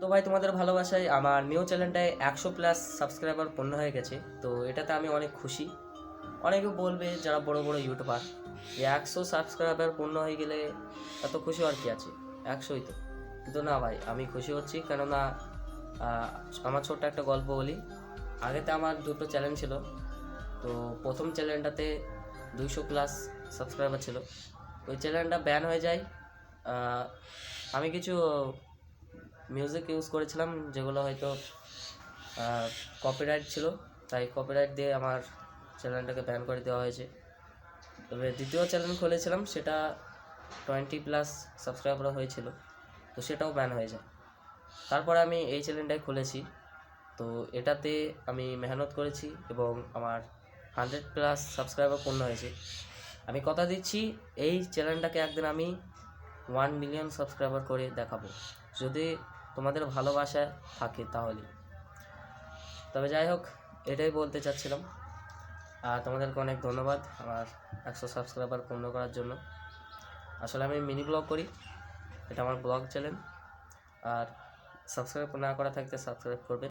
তো ভাই তোমাদের ভালোবাসায় আমার নিউ চ্যানেলটায় 100+ সাবস্ক্রাইবার পূর্ণ হয়ে গেছে। তো এটাতে আমি অনেক খুশি। অনেকে বলবে যারা বড় বড় ইউটিউবার যে 100 সাবস্ক্রাইবার পূর্ণ হয়ে গেলে এত খুশি আর কি আছে, 100ই তো। কিন্তু না ভাই, আমি খুশি হচ্ছি কেননা আহ, আমার ছোট্ট একটা গল্প বলি। আগেতে আমার দুটো চ্যানেল ছিল। তো প্রথম চ্যানেলটাতে 200+ সাবস্ক্রাইবার ছিল। ওই চ্যানেলটা ব্যান হয়ে যায়। আহ, আমি কিছু মিউজিক ইউজ করেছিলাম যেগুলো হয়তো কপিরাইট ছিল, তাই কপিরাইট দিয়ে আমার চ্যানেলটাকে ব্যান করে দেওয়া হয়েছে। তবে দ্বিতীয় চ্যানেল খুলেছিলাম, সেটা 20+ সাবস্ক্রাইবার হয়েছিল, তো সেটাও ব্যান হয়ে যায়। তারপরে আমি এই চ্যানেলটাই খুলেছি। তো এটাতে আমি মেহনত করেছি এবং আমার 100+ সাবস্ক্রাইবার পূর্ণ হয়েছে। আমি কথা দিচ্ছি এই চ্যানেলটাকে একদিন আমি 1 মিলিয়ন সাবস্ক্রাইবার করে দেখাবো, যদি তোমাদের ভালোবাসা থাকে তাহলে। তবে যাই হোক, এটাই বলতে চাচ্ছিলাম। আর তোমাদেরকে অনেক ধন্যবাদ আমার 100 সাবস্ক্রাইবার পূর্ণ করার জন্য। আসলে আমি মিনি ব্লগ করি, এটা আমার ব্লগ চ্যানেল। আর সাবস্ক্রাইব না করা থাকতে সাবস্ক্রাইব করবে।